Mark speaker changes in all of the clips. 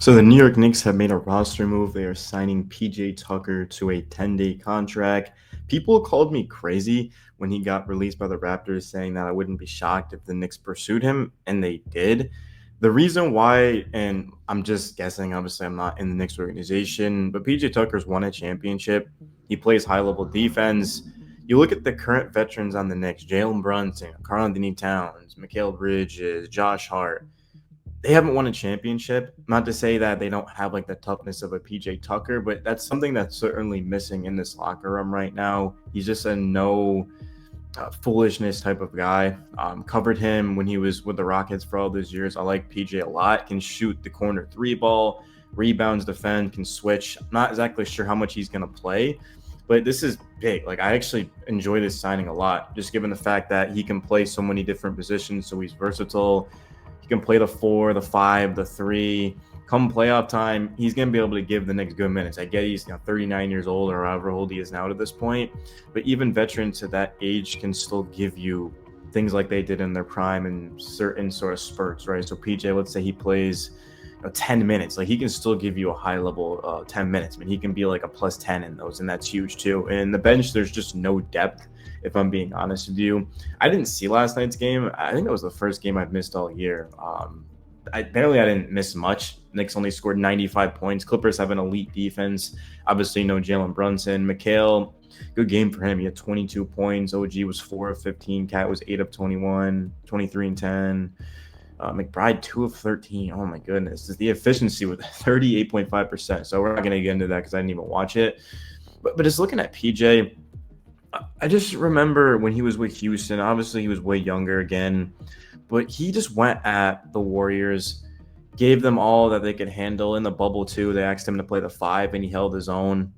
Speaker 1: So the New York Knicks have made a roster move. They are signing PJ Tucker to a 10-day contract. People called me crazy when he got released by the Raptors, saying that I wouldn't be shocked if the Knicks pursued him, and they did. The reason why, and I'm just guessing, obviously I'm not in the Knicks organization, but PJ Tucker's won a championship. He plays high-level defense. You look at the current veterans on the Knicks: Jalen Brunson, Karl-Anthony Towns, Mikal Bridges, Josh Hart. They haven't won a championship. Not to say that they don't have like the toughness of a PJ Tucker, but that's something that's certainly missing in this locker room right now. He's just a no foolishness type of guy. Covered him when he was with the Rockets for all those years. I like PJ a lot. Can shoot the corner three ball, rebounds, defend, can switch. I'm not exactly sure how much he's going to play, but this is big. Like, I actually enjoy this signing a lot, just given the fact that he can play so many different positions. So he's versatile. He can play the 4, the 5, the 3. Come playoff time, he's going to be able to give the Knicks good minutes. I get he's 39 years old or however old he is now at this point, but even veterans at that age can still give you things like they did in their prime in certain sort of spurts, right? So PJ, let's say he plays 10 minutes, like he can still give you a high level 10 minutes. I mean, he can be like a plus 10 in those, and that's huge too. And in the bench, there's just no depth, if I'm being honest with you. I didn't see last night's game. I think that was the first game I've missed all year. I didn't miss much. Knicks only scored 95 points. Clippers have an elite defense. Obviously, no Jalen Brunson. Mikal, good game for him. He had 22 points. OG was 4 of 15. Cat was 8 of 21, 23 and 10. McBride, 2 of 13. Oh, my goodness. The efficiency with 38.5%. So we're not going to get into that because I didn't even watch it. But just looking at PJ, I just remember when he was with Houston, obviously he was way younger again, but he just went at the Warriors, gave them all that they could handle. In the bubble too, they asked him to play the 5, and he held his own.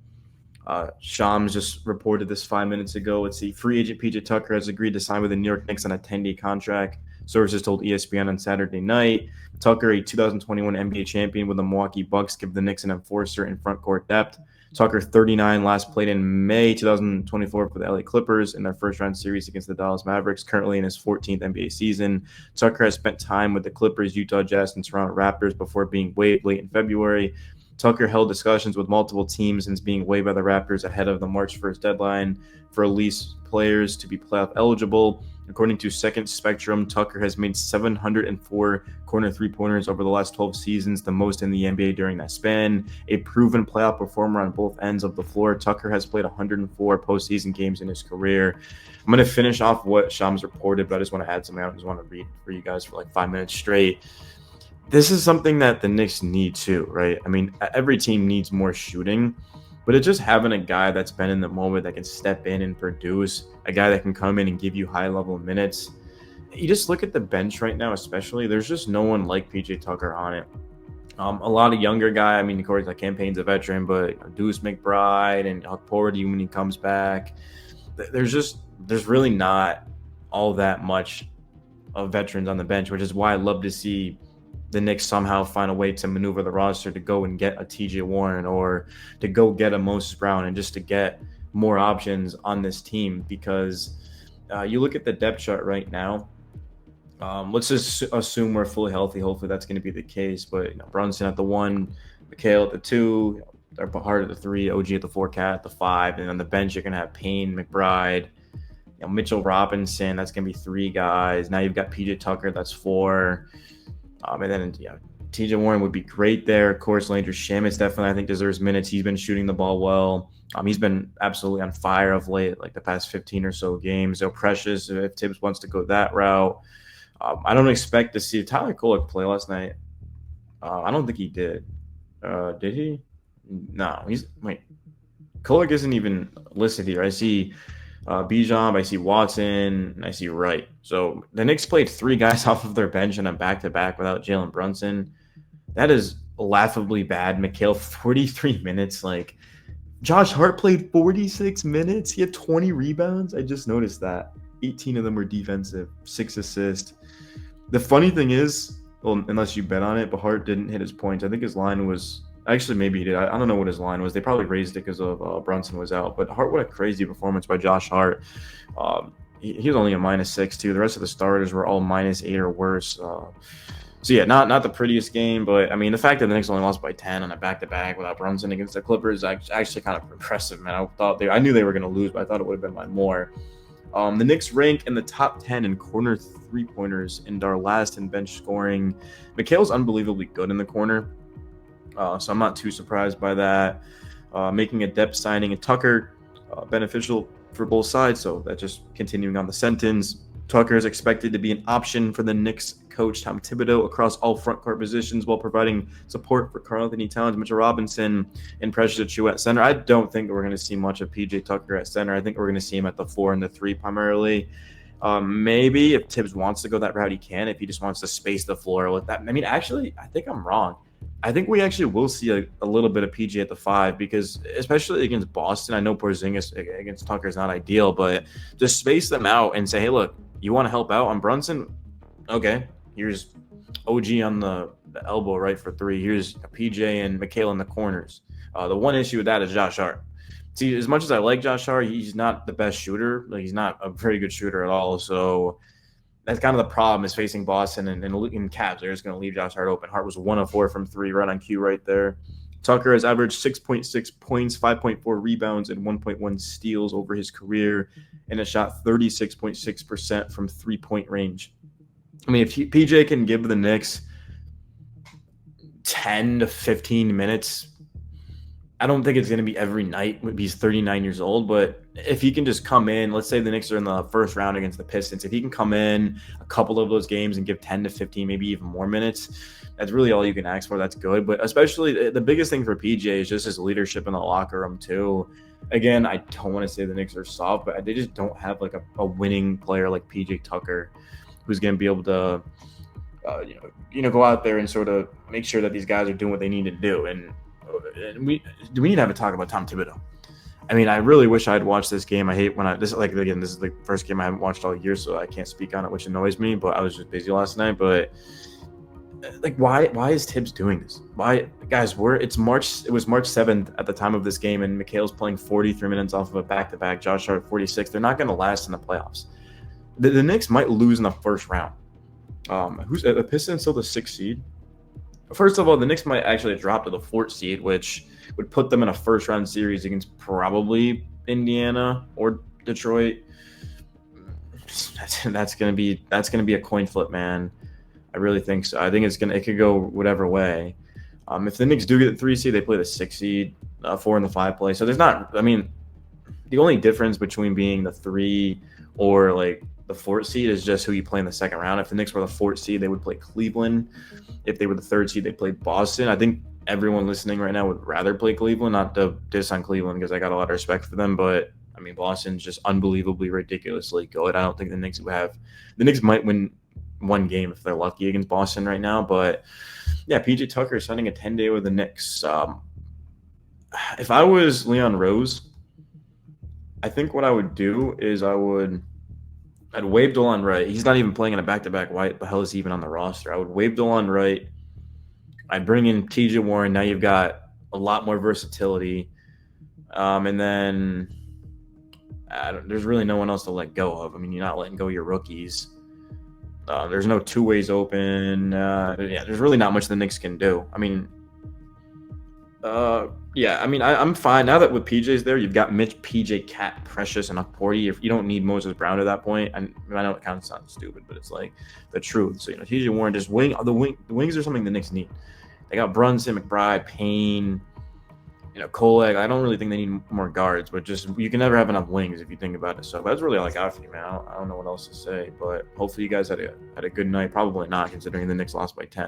Speaker 1: Shams just reported this 5 minutes ago. Let's see. Free agent PJ Tucker has agreed to sign with the New York Knicks on a 10-day contract. Sources told ESPN on Saturday night. Tucker, a 2021 NBA champion with the Milwaukee Bucks, give the Knicks an enforcer in front court depth. Tucker, 39, last played in May 2024 for the LA Clippers in their first-round series against the Dallas Mavericks, currently in his 14th NBA season. Tucker has spent time with the Clippers, Utah Jazz, and Toronto Raptors before being waived late in February. Tucker held discussions with multiple teams since being waived by the Raptors ahead of the March 1st deadline for release players to be playoff eligible. According to Second Spectrum, Tucker has made 704 corner three-pointers over the last 12 seasons, the most in the NBA during that span. A proven playoff performer on both ends of the floor, Tucker has played 104 postseason games in his career. I'm going to finish off what Shams reported, but I just want to add something. I just want to read for you guys for like 5 minutes straight. This is something that the Knicks need too, right? I mean, every team needs more shooting, but it's just having a guy that's been in the moment that can step in and produce, a guy that can come in and give you high-level minutes. You just look at the bench right now, especially, there's just no one like PJ Tucker on it. A lot of younger guy. I mean, of course, like Campaign's a veteran, but Deuce McBride and Porty when he comes back, there's really not all that much of veterans on the bench, which is why I love to see the Knicks somehow find a way to maneuver the roster to go and get a TJ Warren or to go get a Moses Brown and just to get more options on this team, because you look at the depth chart right now. Let's just assume we're fully healthy. Hopefully that's going to be the case. But Brunson at the 1, Mikal at the 2, Hart at the 3, OG at the 4, Cat at the 5, and on the bench you're going to have Payne, McBride, Mitchell Robinson. That's going to be 3 guys. Now you've got PJ Tucker. That's 4. And then TJ Warren would be great there. Of course, Landry Shamet definitely, I think, deserves minutes. He's been shooting the ball well. He's been absolutely on fire of late, like the past 15 or so games. So Precious, if Tibbs wants to go that route. I don't expect to see Tyler Kolek play last night. I don't think he did. Did he? No. Kolek isn't even listed here. I see Bijan, I see Watson, and I see Wright. So the Knicks played 3 guys off of their bench and a back-to-back without Jalen Brunson. That is laughably bad. Mikal, 43 minutes. Like, Josh Hart played 46 minutes. He had 20 rebounds. I just noticed that. 18 of them were defensive, 6 assists. The funny thing is, well, unless you bet on it, but Hart didn't hit his points. I think his line was – actually, maybe he did. I don't know what his line was. They probably raised it because of Brunson was out. But Hart, what a crazy performance by Josh Hart. He was only a -6 too. The rest of the starters were all -8 or worse. So yeah, not the prettiest game, but I mean the fact that the Knicks only lost by 10 on a back-to-back without Brunson against the Clippers is actually kind of impressive, man. I knew they were going to lose, but I thought it would have been by more. The Knicks rank in the top 10 in corner three-pointers and are last in bench scoring. Mikhail's unbelievably good in the corner, so I'm not too surprised by that. Making a depth signing and Tucker beneficial for both sides, so that's just continuing on the sentence. Tucker is expected to be an option for the Knicks coach Tom Thibodeau across all front court positions while providing support for Karl-Anthony Towns, Mitchell Robinson, and Precious Achiuwa at center. I don't think we're going to see much of PJ Tucker at center. I think we're going to see him at the 4 and the 3 primarily. Maybe if Tibbs wants to go that route, he can. If he just wants to space the floor with that. I mean, actually, I think I'm wrong. I think we actually will see a little bit of PJ at the 5 because, especially against Boston, I know Porzingis against Tucker is not ideal, but just space them out and say, hey, look, you want to help out on Brunson? Okay, here's OG on the elbow right for 3. Here's PJ and Mikhail in the corners. The one issue with that is Josh Hart. See, as much as I like Josh Hart, he's not the best shooter. Like, he's not a very good shooter at all. So that's kind of the problem is facing Boston and Cavs. They're just going to leave Josh Hart open. Hart was 1 of 4 from 3, right on cue right there. Tucker has averaged 6.6 points, 5.4 rebounds, and 1.1 steals over his career, and has shot 36.6% from three-point range. I mean, if PJ can give the Knicks 10 to 15 minutes, I don't think it's going to be every night. He's 39 years old, but if he can just come in, let's say the Knicks are in the first round against the Pistons, if he can come in a couple of those games and give 10 to 15, maybe even more minutes, that's really all you can ask for. That's good. But especially the biggest thing for PJ is just his leadership in the locker room too. Again, I don't want to say the Knicks are soft, but they just don't have like a winning player like PJ Tucker who's going to be able to, go out there and sort of make sure that these guys are doing what they need to do. And we need to have a talk about Tom Thibodeau. I mean, I really wish I had watched this game. I hate when this is the first game I haven't watched all year, so I can't speak on it, which annoys me. But I was just busy last night. But like, why is Tibbs doing this? Why, guys? It was March 7th at the time of this game, and Mikhail's playing 43 minutes off of a back-to-back. Josh Hart 46. They're not going to last in the playoffs. The Knicks might lose in the first round. Who's the Pistons still the 6th seed? First of all, the Knicks might actually drop to the 4th seed, which would put them in a first-round series against probably Indiana or Detroit. That's gonna be a coin flip, man. I really think so. I think it could go whatever way. If the Knicks do get the 3 seed, they play the 6 seed, 4 and the 5 play. So there's not. I mean, the only difference between being the 3 or like the 4th seed is just who you play in the second round. If the Knicks were the 4th seed, they would play Cleveland. If they were the 3rd seed, they played Boston. I think everyone listening right now would rather play Cleveland, not to diss on Cleveland because I got a lot of respect for them. But I mean, Boston's just unbelievably, ridiculously good. I don't think the Knicks might win one game if they're lucky against Boston right now. But yeah, PJ Tucker is signing a 10-day with the Knicks. If I was Leon Rose, I think what I would do is I'd waive Delon Wright. He's not even playing in a back-to-back. Why the hell is he even on the roster? I would waive Delon Wright. I'd bring in TJ Warren. Now you've got a lot more versatility. And then there's really no one else to let go of. I mean, you're not letting go of your rookies. There's no two ways open. There's really not much the Knicks can do. I mean, I'm fine now that with PJ's there. You've got Mitch, PJ, Cat, Precious, and Okporti. If you don't need Moses Brown at that point, and I know it kind of sounds stupid, but it's like the truth. So TJ Warren just the wings are something the Knicks need. They got Brunson, McBride, Payne, Kolag. I don't really think they need more guards, but just you can never have enough wings if you think about it. So that's really all I got for you, man. I don't know what else to say, but hopefully you guys had a good night. Probably not, considering the Knicks lost by 10.